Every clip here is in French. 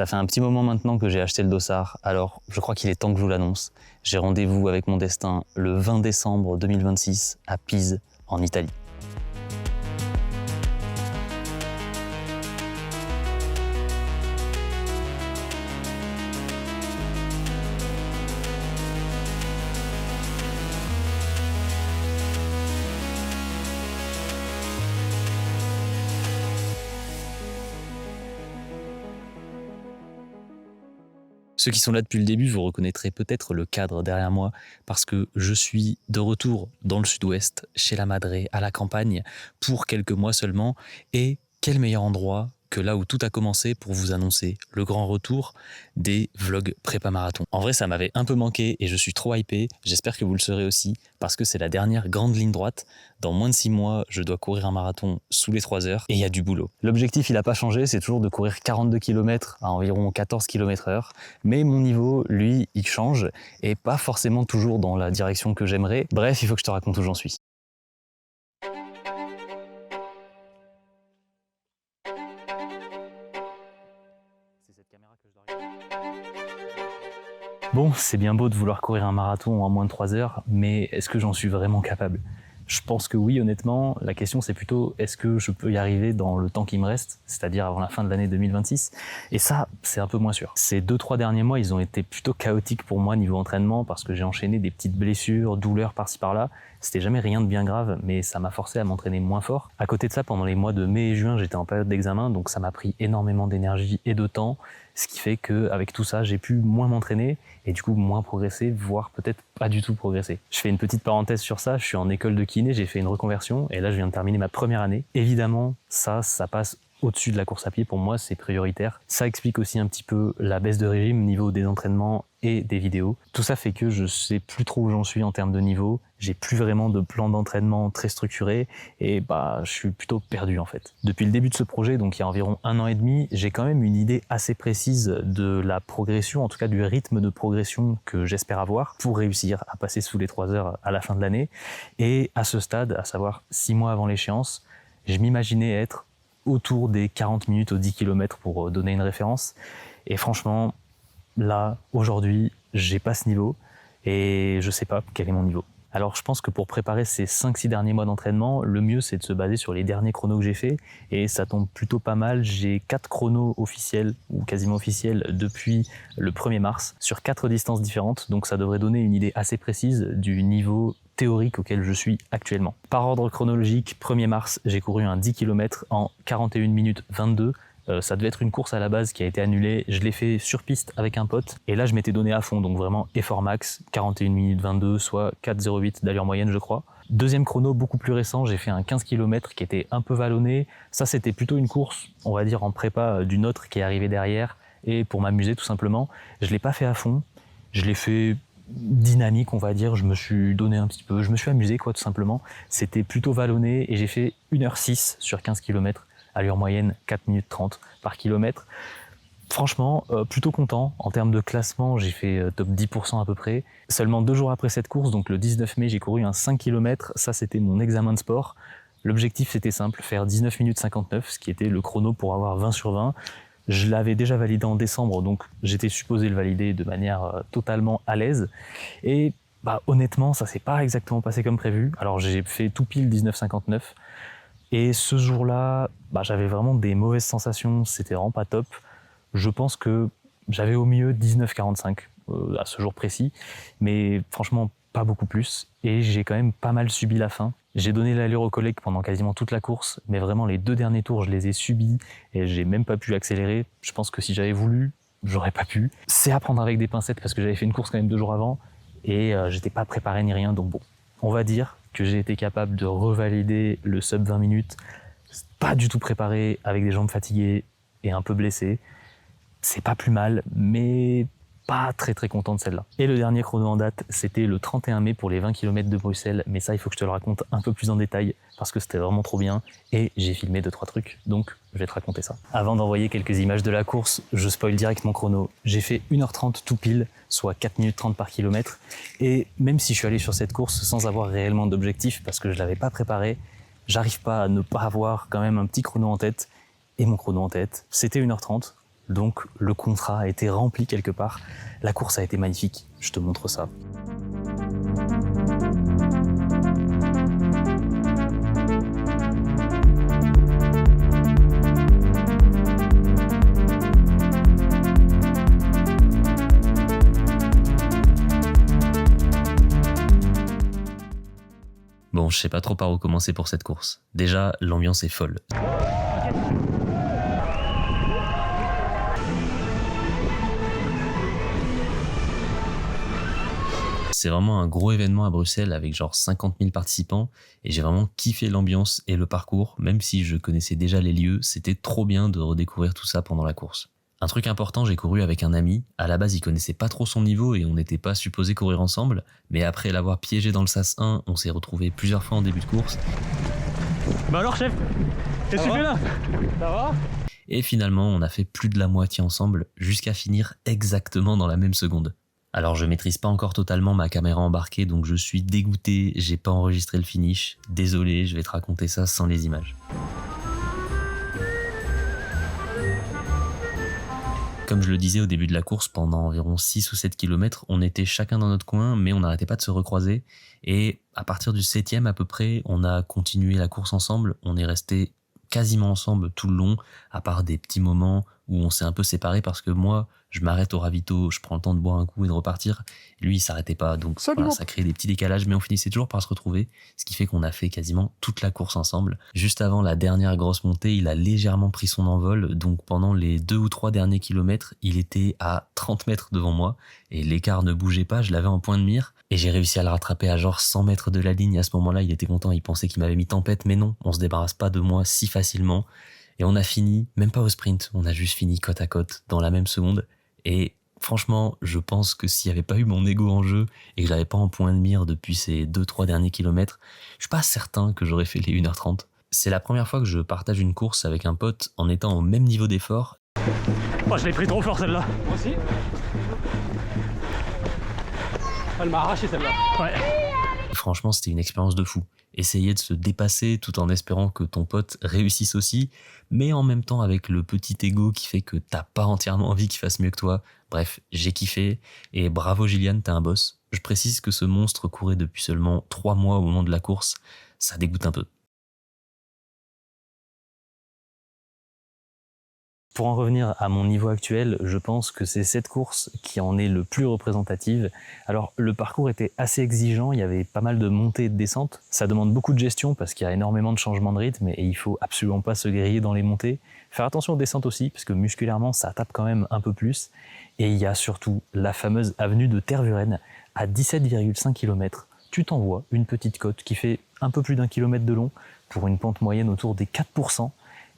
Ça fait un petit moment maintenant que j'ai acheté le dossard, alors je crois qu'il est temps que je vous l'annonce. J'ai rendez-vous avec mon destin le 20 décembre 2026 à Pise, en Italie. Ceux qui sont là depuis le début, vous reconnaîtrez peut-être le cadre derrière moi parce que je suis de retour dans le sud-ouest, chez la Madré, à la campagne, pour quelques mois seulement. Et quel meilleur endroit que là où tout a commencé pour vous annoncer le grand retour des vlogs prépa marathon. En vrai, ça m'avait un peu manqué et je suis trop hypé. J'espère que vous le serez aussi parce que c'est la dernière grande ligne droite. Dans moins de 6 mois, je dois courir un marathon sous les 3 heures et il y a du boulot. L'objectif, il n'a pas changé, c'est toujours de courir 42 km à environ 14 km/h. Mais mon niveau, lui, il change et pas forcément toujours dans la direction que j'aimerais. Bref, il faut que je te raconte où j'en suis. Bon, c'est bien beau de vouloir courir un marathon en moins de 3 heures, mais est-ce que j'en suis vraiment capable ? Je pense que oui, honnêtement. La question, c'est plutôt est-ce que je peux y arriver dans le temps qui me reste, c'est-à-dire avant la fin de l'année 2026 ? Et ça, c'est un peu moins sûr. Ces 2-3 derniers mois, ils ont été plutôt chaotiques pour moi niveau entraînement parce que j'ai enchaîné des petites blessures, douleurs par-ci par-là. C'était jamais rien de bien grave, mais ça m'a forcé à m'entraîner moins fort. À côté de ça, pendant les mois de mai et juin, j'étais en période d'examen, donc ça m'a pris énormément d'énergie et de temps, ce qui fait qu'avec tout ça, j'ai pu moins m'entraîner et du coup moins progresser, voire peut-être pas du tout progresser. Je fais une petite parenthèse sur ça, je suis en école de kiné, j'ai fait une reconversion et là je viens de terminer ma première année. Évidemment, ça passe au-dessus de la course à pied, pour moi c'est prioritaire. Ça explique aussi un petit peu la baisse de régime au niveau des entraînements et des vidéos. Tout ça fait que je sais plus trop où j'en suis en termes de niveau, j'ai plus vraiment de plan d'entraînement très structuré et je suis plutôt perdu en fait. Depuis le début de ce projet, donc il y a environ 1 an et demi, j'ai quand même une idée assez précise de la progression, en tout cas du rythme de progression que j'espère avoir pour réussir à passer sous les 3 heures à la fin de l'année. Et à ce stade, à savoir 6 mois avant l'échéance, je m'imaginais être autour des 40 minutes aux 10 km pour donner une référence. Et franchement, là, aujourd'hui, j'ai pas ce niveau et je sais pas quel est mon niveau. Alors je pense que pour préparer ces 5-6 derniers mois d'entraînement, le mieux c'est de se baser sur les derniers chronos que j'ai faits et ça tombe plutôt pas mal. J'ai 4 chronos officiels ou quasiment officiels depuis le 1er mars sur 4 distances différentes, donc ça devrait donner une idée assez précise du niveau théorique auquel je suis actuellement. Par ordre chronologique, 1er mars, j'ai couru un 10 km en 41 minutes 22. Ça devait être une course à la base qui a été annulée. Je l'ai fait sur piste avec un pote. Et là, je m'étais donné à fond, donc vraiment effort max, 41 minutes 22, soit 4,08 d'allure moyenne, je crois. Deuxième chrono, beaucoup plus récent, j'ai fait un 15 km qui était un peu vallonné. Ça, c'était plutôt une course, on va dire, en prépa d'une autre qui est arrivée derrière. Et pour m'amuser, tout simplement. Je ne l'ai pas fait à fond. Je l'ai fait dynamique, on va dire, je me suis donné un petit peu, je me suis amusé quoi tout simplement. C'était plutôt vallonné et j'ai fait 1h06 sur 15 km, allure moyenne 4 minutes 30 par kilomètre. Franchement, plutôt content. En termes de classement, j'ai fait top 10% à peu près. Seulement 2 jours après cette course, donc le 19 mai, j'ai couru un 5 km, ça c'était mon examen de sport. L'objectif c'était simple, faire 19 minutes 59, ce qui était le chrono pour avoir 20 sur 20. Je l'avais déjà validé en décembre, donc j'étais supposé le valider de manière totalement à l'aise. Et honnêtement, ça s'est pas exactement passé comme prévu. Alors j'ai fait tout pile 19,59. Et ce jour-là, j'avais vraiment des mauvaises sensations, c'était vraiment pas top. Je pense que j'avais au mieux 19,45 à ce jour précis, mais franchement pas beaucoup plus. Et j'ai quand même pas mal subi la fin. J'ai donné l'allure aux collègues pendant quasiment toute la course, mais vraiment les 2 derniers tours, je les ai subis et j'ai même pas pu accélérer. Je pense que si j'avais voulu, j'aurais pas pu. C'est à prendre avec des pincettes parce que j'avais fait une course quand même 2 jours avant et j'étais pas préparé ni rien, donc bon. On va dire que j'ai été capable de revalider le sub 20 minutes, pas du tout préparé, avec des jambes fatiguées et un peu blessé. C'est pas plus mal, mais pas très très content de celle-là. Et le dernier chrono en date, c'était le 31 mai pour les 20 km de Bruxelles, mais ça il faut que je te le raconte un peu plus en détail parce que c'était vraiment trop bien et j'ai filmé 2-3 trucs, donc je vais te raconter ça. Avant d'envoyer quelques images de la course, je spoil direct mon chrono. J'ai fait 1h30 tout pile, soit 4 minutes 30 par kilomètre, et même si je suis allé sur cette course sans avoir réellement d'objectif parce que je l'avais pas préparé, j'arrive pas à ne pas avoir quand même un petit chrono en tête, et mon chrono en tête, c'était 1h30. Donc le contrat a été rempli quelque part. La course a été magnifique, je te montre ça. Bon, je sais pas trop par où commencer pour cette course. Déjà, l'ambiance est folle. C'est vraiment un gros événement à Bruxelles avec genre 50 000 participants et j'ai vraiment kiffé l'ambiance et le parcours, même si je connaissais déjà les lieux, c'était trop bien de redécouvrir tout ça pendant la course. Un truc important, j'ai couru avec un ami. À la base, il connaissait pas trop son niveau et on n'était pas supposé courir ensemble. Mais après l'avoir piégé dans le SAS 1, on s'est retrouvés plusieurs fois en début de course. Bah alors chef, qu'est-ce que tu fais là? Ça va? Et finalement, on a fait plus de la moitié ensemble jusqu'à finir exactement dans la même seconde. Alors je maîtrise pas encore totalement ma caméra embarquée, donc je suis dégoûté, j'ai pas enregistré le finish. Désolé, je vais te raconter ça sans les images. Comme je le disais au début de la course, pendant environ 6 ou 7 km, on était chacun dans notre coin, mais on n'arrêtait pas de se recroiser. Et à partir du 7e à peu près, on a continué la course ensemble. On est resté quasiment ensemble tout le long, à part des petits moments où on s'est un peu séparés parce que moi, je m'arrête au ravito, je prends le temps de boire un coup et de repartir. Lui, il s'arrêtait pas, donc voilà, ça crée des petits décalages, mais on finissait toujours par se retrouver, ce qui fait qu'on a fait quasiment toute la course ensemble. Juste avant la dernière grosse montée, il a légèrement pris son envol, donc pendant les 2 ou 3 derniers kilomètres, il était à 30 mètres devant moi, et l'écart ne bougeait pas, je l'avais en point de mire, et j'ai réussi à le rattraper à genre 100 mètres de la ligne. À ce moment-là, il était content, il pensait qu'il m'avait mis tempête, mais non, on se débarrasse pas de moi si facilement. Et on a fini, même pas au sprint, on a juste fini côte à côte dans la même seconde. Et franchement, je pense que s'il n'y avait pas eu mon ego en jeu et que je l'avais pas en point de mire depuis ces 2-3 derniers kilomètres, je suis pas certain que j'aurais fait les 1h30. C'est la première fois que je partage une course avec un pote en étant au même niveau d'effort. Oh, je l'ai pris trop fort celle-là. Moi aussi. Elle m'a arraché celle-là. Ouais. Franchement, c'était une expérience de fou. Essayer de se dépasser tout en espérant que ton pote réussisse aussi, mais en même temps avec le petit ego qui fait que t'as pas entièrement envie qu'il fasse mieux que toi. Bref, j'ai kiffé, et bravo Gillian, t'es un boss. Je précise que ce monstre courait depuis seulement 3 mois au moment de la course, ça dégoûte un peu. Pour en revenir à mon niveau actuel, je pense que c'est cette course qui en est le plus représentative. Alors le parcours était assez exigeant, il y avait pas mal de montées et de descentes. Ça demande beaucoup de gestion parce qu'il y a énormément de changements de rythme et il faut absolument pas se griller dans les montées. Faire attention aux descentes aussi parce que musculairement ça tape quand même un peu plus. Et il y a surtout la fameuse avenue de Tervuren à 17,5 km. Tu t'envoies une petite côte qui fait un peu plus d'1 kilomètre de long pour une pente moyenne autour des 4%.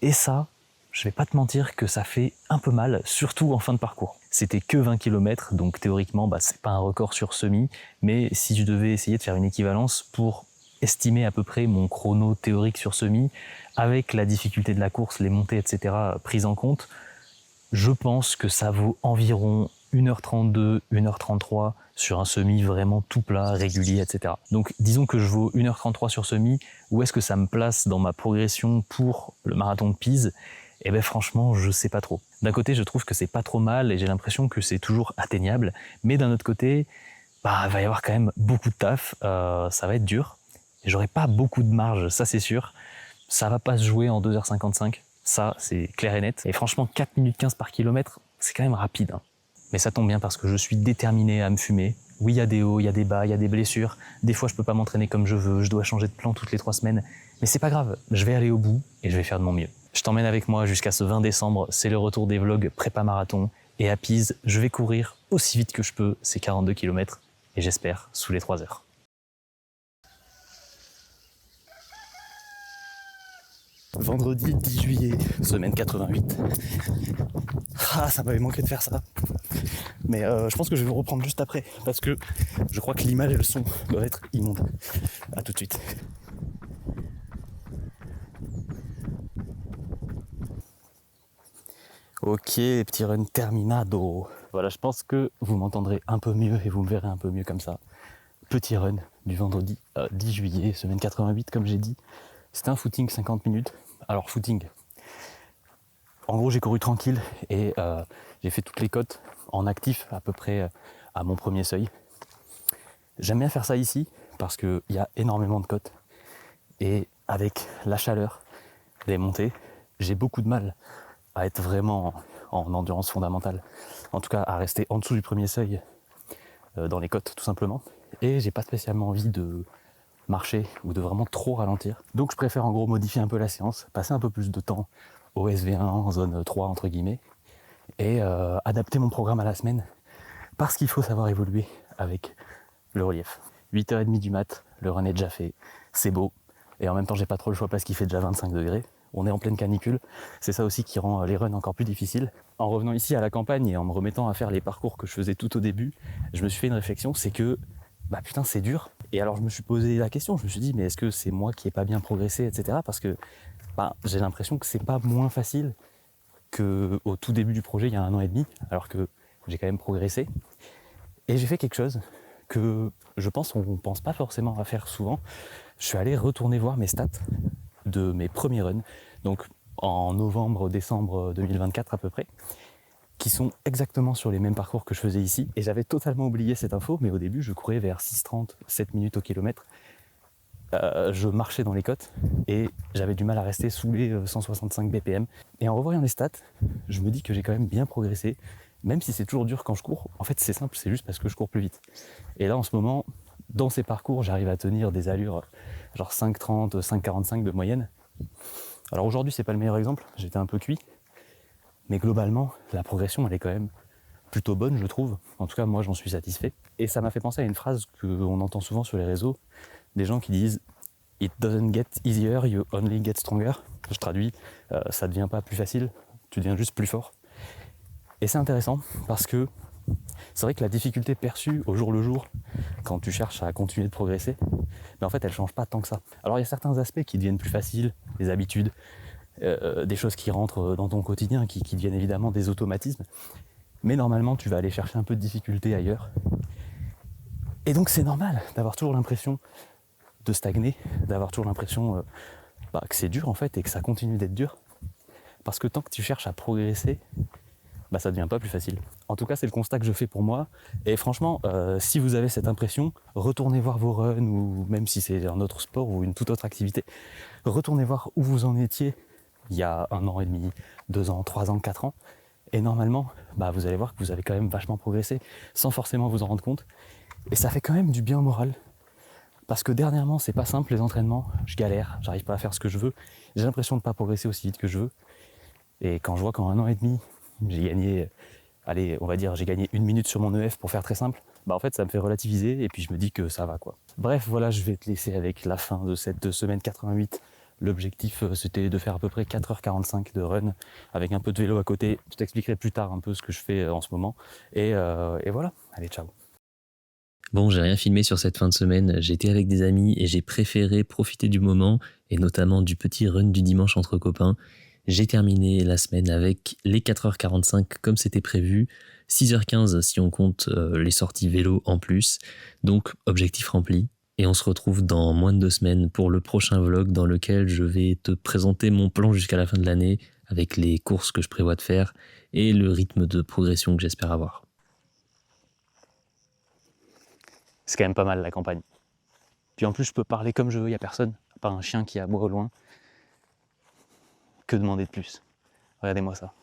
Et ça, je vais pas te mentir que ça fait un peu mal, surtout en fin de parcours. C'était que 20 km, donc théoriquement, c'est pas un record sur semi, mais si je devais essayer de faire une équivalence pour estimer à peu près mon chrono théorique sur semi, avec la difficulté de la course, les montées, etc. prises en compte, je pense que ça vaut environ 1h32, 1h33 sur un semi vraiment tout plat, régulier, etc. Donc disons que je vaux 1h33 sur semi, où est-ce que ça me place dans ma progression pour le marathon de Pise? Eh ben franchement, je sais pas trop. D'un côté, je trouve que c'est pas trop mal et j'ai l'impression que c'est toujours atteignable, mais d'un autre côté, il va y avoir quand même beaucoup de taf, ça va être dur. Et j'aurai pas beaucoup de marge, ça c'est sûr. Ça va pas se jouer en 2h55, ça c'est clair et net. Et franchement, 4 minutes 15 par kilomètre, c'est quand même rapide. Hein. Mais ça tombe bien parce que je suis déterminé à me fumer. Oui, il y a des hauts, il y a des bas, il y a des blessures. Des fois, je peux pas m'entraîner comme je veux, je dois changer de plan toutes les 3 semaines. Mais c'est pas grave, je vais aller au bout et je vais faire de mon mieux. Je t'emmène avec moi jusqu'à ce 20 décembre, c'est le retour des vlogs prépa marathon. Et à Pise, je vais courir aussi vite que je peux ces 42 km et j'espère sous les 3 heures. Vendredi 10 juillet, semaine 88. Ah, ça m'avait manqué de faire ça. Mais je pense que je vais reprendre juste après parce que je crois que l'image et le son doivent être immondes. A tout de suite. Ok, petit run terminado. Voilà, je pense que vous m'entendrez un peu mieux et vous me verrez un peu mieux comme ça. Petit run du vendredi 10 juillet, semaine 88 comme j'ai dit. C'était un footing 50 minutes. Alors footing, En gros, j'ai couru tranquille et j'ai fait toutes les côtes en actif à peu près à mon premier seuil. J'aime bien faire ça ici parce qu'il y a énormément de côtes et avec la chaleur des montées, j'ai beaucoup de mal à être vraiment en endurance fondamentale. En tout cas, à rester en dessous du premier seuil dans les côtes tout simplement. Et j'ai pas spécialement envie de marcher ou de vraiment trop ralentir. Donc je préfère en gros modifier un peu la séance, passer un peu plus de temps au SV1 en zone 3 entre guillemets et adapter mon programme à la semaine parce qu'il faut savoir évoluer avec le relief. 8h30 du mat, le run est déjà fait, c'est beau et en même temps j'ai pas trop le choix parce qu'il fait déjà 25 degrés. On est en pleine canicule, c'est ça aussi qui rend les runs encore plus difficiles. En revenant ici à la campagne et en me remettant à faire les parcours que je faisais tout au début, je me suis fait une réflexion, c'est que bah putain c'est dur. Et alors je me suis posé la question, je me suis dit mais est-ce que c'est moi qui ai pas bien progressé, etc. Parce que bah, j'ai l'impression que c'est pas moins facile qu'au tout début du projet il y a 1 an et demi, alors que j'ai quand même progressé. Et j'ai fait quelque chose que je pense on pense pas forcément à faire souvent. Je suis allé retourner voir mes stats de mes premiers runs, donc en novembre, décembre 2024 à peu près, qui sont exactement sur les mêmes parcours que je faisais ici. Et j'avais totalement oublié cette info, mais au début je courais vers 6,30, 7 minutes au kilomètre. Je marchais dans les côtes et j'avais du mal à rester sous les 165 BPM. Et en revoyant les stats, je me dis que j'ai quand même bien progressé, même si c'est toujours dur quand je cours. En fait c'est simple, c'est juste parce que je cours plus vite. Et là en ce moment, dans ces parcours, j'arrive à tenir des allures genre 5,30, 5,45 de moyenne. Alors aujourd'hui c'est pas le meilleur exemple, j'étais un peu cuit, mais globalement la progression elle est quand même plutôt bonne je trouve. En tout cas moi j'en suis satisfait. Et ça m'a fait penser à une phrase qu'on entend souvent sur les réseaux, des gens qui disent It doesn't get easier, you only get stronger. Je traduis, ça devient pas plus facile, tu deviens juste plus fort. Et c'est intéressant parce que c'est vrai que la difficulté perçue au jour le jour, quand tu cherches à continuer de progresser, mais en fait elle change pas tant que ça. Alors il y a certains aspects qui deviennent plus faciles, des habitudes, des choses qui rentrent dans ton quotidien, qui deviennent évidemment des automatismes, mais normalement tu vas aller chercher un peu de difficulté ailleurs. Et donc c'est normal d'avoir toujours l'impression de stagner, d'avoir toujours l'impression que c'est dur en fait et que ça continue d'être dur. Parce que tant que tu cherches à progresser, ça devient pas plus facile. En tout cas, c'est le constat que je fais pour moi. Et franchement, si vous avez cette impression, retournez voir vos runs, ou même si c'est un autre sport ou une toute autre activité, retournez voir où vous en étiez il y a 1 an et demi, 2 ans, 3 ans, 4 ans. Et normalement, vous allez voir que vous avez quand même vachement progressé, sans forcément vous en rendre compte. Et ça fait quand même du bien au moral. Parce que dernièrement, c'est pas simple les entraînements, je galère, j'arrive pas à faire ce que je veux, j'ai l'impression de ne pas progresser aussi vite que je veux. Et quand je vois qu'en 1 an et demi, j'ai gagné, on va dire, j'ai gagné 1 minute sur mon EF pour faire très simple, en fait ça me fait relativiser et puis je me dis que ça va quoi. Bref, voilà, je vais te laisser avec la fin de cette semaine 88. L'objectif c'était de faire à peu près 4h45 de run avec un peu de vélo à côté. Je t'expliquerai plus tard un peu ce que je fais en ce moment. Et voilà, allez ciao. Bon, j'ai rien filmé sur cette fin de semaine, j'étais avec des amis et j'ai préféré profiter du moment, et notamment du petit run du dimanche entre copains. J'ai terminé la semaine avec les 4h45 comme c'était prévu, 6h15 si on compte les sorties vélo en plus, donc objectif rempli. Et on se retrouve dans moins de 2 semaines pour le prochain vlog dans lequel je vais te présenter mon plan jusqu'à la fin de l'année avec les courses que je prévois de faire et le rythme de progression que j'espère avoir. C'est quand même pas mal la campagne. Puis en plus je peux parler comme je veux, il n'y a personne, à part un chien qui aboie au loin. Que demander de plus? Regardez-moi ça.